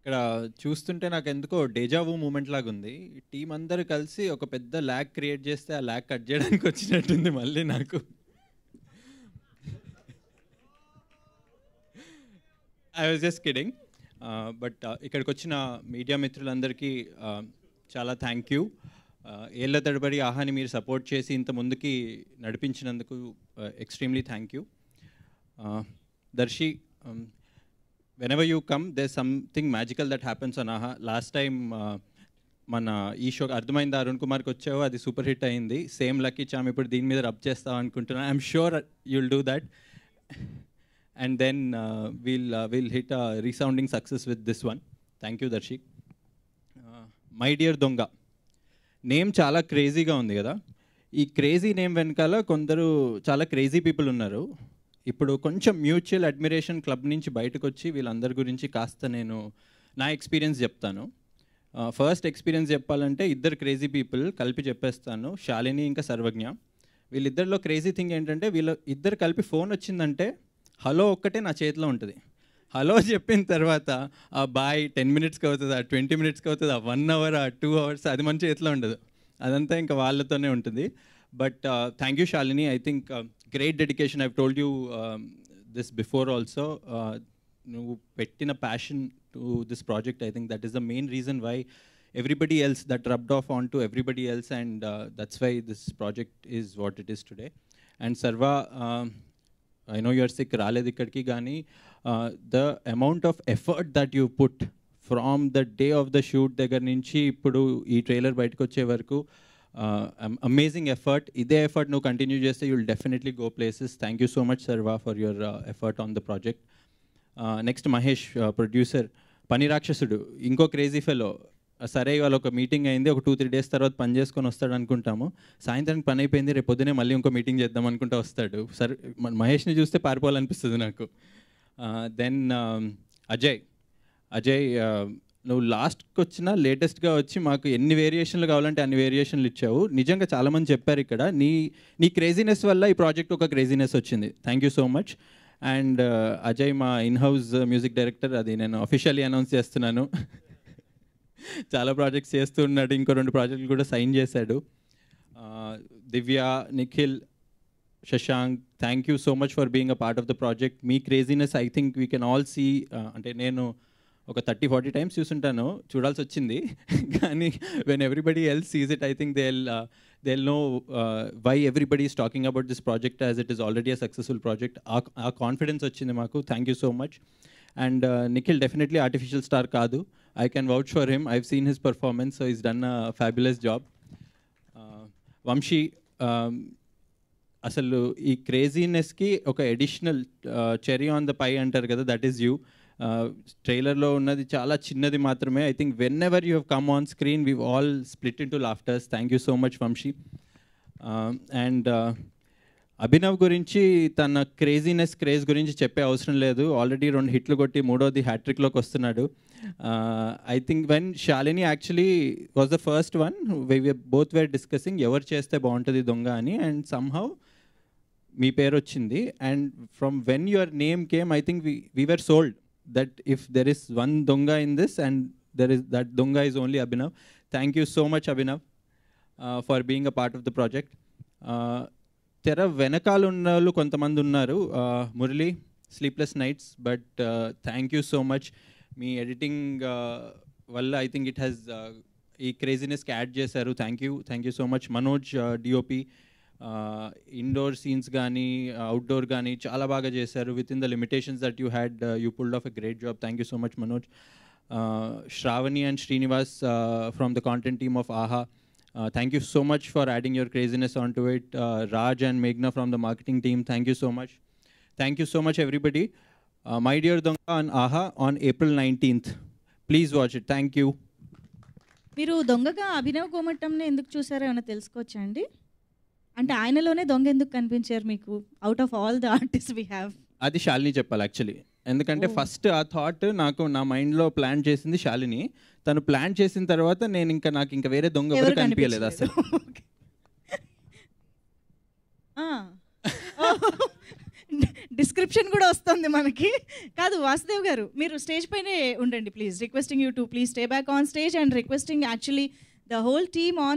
ఇక్కడ చూస్తుంటే నాకెందుకో డేజా వూ మూమెంట్ లాగా ఉంది. టీం అందరూ కలిసి ఒక పెద్ద ల్యాగ్ క్రియేట్ చేస్తే ఆ ల్యాగ్ కట్ చేయడానికి వచ్చినట్టుంది మళ్ళీ నాకు. I was just kidding. But ఇక్కడికి వచ్చిన మీడియా మిత్రులందరికీ చాలా థ్యాంక్ యూ. ఏళ్ల తడబడి ఆహాని మీరు సపోర్ట్ చేసి ఇంత ముందుకి నడిపించినందుకు extremely thank you. Darshi, whenever you come, there's something magical that happens on AHA. Last time మన ఈ షో అర్థమైంది అరుణ్ కుమార్కి వచ్చావు, అది సూపర్ హిట్ అయింది. సేమ్ లక్కీ చామ్ ఇప్పుడు దీని మీద రబ్ చేస్తావు అనుకుంటున్నాను. I'm sure you'll do that and then will hit resounding success with this one. Thank you Darshi. My dear Donga name చాలా క్రేజీగా ఉంది కదా. ఈ క్రేజీ నేమ్ వెనకాల కొందరు చాలా క్రేజీ పీపుల్ ఉన్నారు. ఇప్పుడు కొంచెం మ్యూచువల్ అడ్మిరేషన్ క్లబ్ నుంచి బయటకు వచ్చి వీళ్ళందరి గురించి కాస్త నేను నా ఎక్స్పీరియన్స్ చెప్తాను. ఫస్ట్ ఎక్స్పీరియన్స్ చెప్పాలంటే ఇద్దరు క్రేజీ పీపుల్ కలిపి చెప్పేస్తాను, శాలిని ఇంకా సర్వజ్ఞ. వీళ్ళిద్దరిలో క్రేజీ థింగ్ ఏంటంటే వీళ్ళ ఇద్దరు కలిపి ఫోన్ వచ్చిందంటే హలో ఒక్కటే నా చేతిలో ఉంటుంది. హలో చెప్పిన తర్వాత ఆ బాయ్ 10 మినిట్స్కి అవుతుంది, 20 మినిట్స్కి అవుతుంది, 1 అవర్, 2 అవర్స్ అది మన చేతిలో ఉండదు. అదంతా ఇంకా వాళ్ళతోనే ఉంటుంది. But thank you Shalini. I think great dedication. I've told you this before also. నువ్వు పెట్టిన passion to this project, I think that is the main reason why everybody else that rubbed off onto everybody else, and that's why this project is what it is today. And Sarva, I know you are sick, రాలేదు ఇక్కడికి, కానీ the amount of effort that you put from the day of the shoot దగ్గర నుంచి ఇప్పుడు ఈ trailer బయటకు వచ్చే వరకు, amazing effort. ఇదే ఎఫర్ట్ నువ్వు కంటిన్యూ చేస్తే you will definitely go places. Thank you so much Sarva for your effort on the project. Next Mahesh, producer, పని రాక్షసుడు, ఇంకో క్రేజీ ఫెలో. సరే ఇవాళ ఒక మీటింగ్ అయింది, ఒక 2-3 డేస్ తర్వాత పని చేసుకొని వస్తాడు అనుకుంటాము. సాయంత్రానికి పని అయిపోయింది, రేపు పొద్దునే మళ్ళీ ఇంకో మీటింగ్ చేద్దాం అనుకుంటూ వస్తాడు. సరే మహేష్ని చూస్తే పారిపోవాలనిపిస్తుంది నాకు. దెన్ అజయ్, నువ్వు లాస్ట్కి వచ్చినా లేటెస్ట్గా వచ్చి మాకు ఎన్ని వేరియేషన్లు కావాలంటే అన్ని వేరియేషన్లు ఇచ్చావు. నిజంగా చాలామంది చెప్పారు ఇక్కడ నీ క్రేజీనెస్ వల్ల ఈ ప్రాజెక్ట్ ఒక క్రేజీనెస్ వచ్చింది. Thank you so much. And Ajay మా ఇన్హౌస్ మ్యూజిక్ డైరెక్టర్, అది నేను అఫీషియల్లీ అనౌన్స్ చేస్తున్నాను. చాలా ప్రాజెక్ట్స్ చేస్తూ ఉన్నాడు, ఇంకో 2 ప్రాజెక్టులు కూడా సైన్ చేశాడు. Divya, Nikhil, Shashank, thank you so much for being a part of the project. మీ craziness I think we can all see. అంటే నేను ఒక 30-40 టైమ్స్ చూసుంటాను, చూడాల్సి వచ్చింది. కానీ when everybody else sees it, I think they'll know why everybody is talking about this project as it is already a successful project. ఆ confidence వచ్చింది మాకు. Thank you so much. And Nikhil definitely artificial star కాదు. I can vouch for him. I've seen his performance, so he's done a fabulous job. Vamshi, అసలు ఈ క్రేజీనెస్కి ఒక additional cherry on the pie అంటారు కదా, దట్ ఈస్ యూ. ట్రైలర్లో ఉన్నది చాలా చిన్నది మాత్రమే. I think whenever you have come on screen we all split into laughters. Thank you so much Vamshi. And Abhinav గురించి, తన క్రేజ్ గురించి చెప్పే అవసరం లేదు. ఆల్రెడీ 2 హిట్లు కొట్టి 3వది హ్యాట్రిక్లోకి వస్తున్నాడు. I think when Shalini actually was the first one, both wear discussing ఎవరు చేస్తే బాగుంటుంది దొంగ అని, అండ్ సమ్హౌ మీ పేరు వచ్చింది. And from when your name came, I think we were sold that if there is one donga in this, and that donga is only Abhinav. Thank you so much Abhinav for being a part of the project. Tera venakalu unnallu kontamandi unnaru, Murali, Sleepless Nights, but thank you so much. Me editing valla I think it has ee craziness ki add chesaru. Thank you so much. Manoj, DOP, indoor scenes కానీ outdoor కానీ చాలా బాగా చేశారు. With in the limitations that you had, you pulled off a great job. Thank you so much Manoj. Shravani and Srinivas from the content team of Aha, thank you so much for adding your craziness on to it. Raj and మేఘ్నా from the marketing team, thank you so much. Thank you so much everybody. My dear Donga on ఆహా on April 19th. Please watch it. Thank you. మీరు దొంగగా అభినవ్ కోమటంని ఎందుకు చూసారో ఏమైనా తెలుసుకోవచ్చా అండి? అంటే ఆయనలోనే దొంగ ఎందుకు కనిపించారు మీకు, out of all the artist we have? అది శాలిని చెప్పాలి యాక్చువల్లీ. ఎందుకంటే ఫస్ట్ ఆ థాట్ నాకు నా మైండ్లో ప్లాన్ చేసింది శాలిని. తను ప్లాన్ చేసిన తర్వాత నాకు ఇంకా వేరే దొంగ ఎవరు కనిపించలేదు అసలు. డిస్క్రిప్షన్ డిస్క్రిప్షన్ కూడా వస్తుంది మనకి. కాదు వాసుదేవ్ గారు, మీరు స్టేజ్ పైనే ఉండండి please. Requesting you to please stay back on stage and requesting actually the whole team on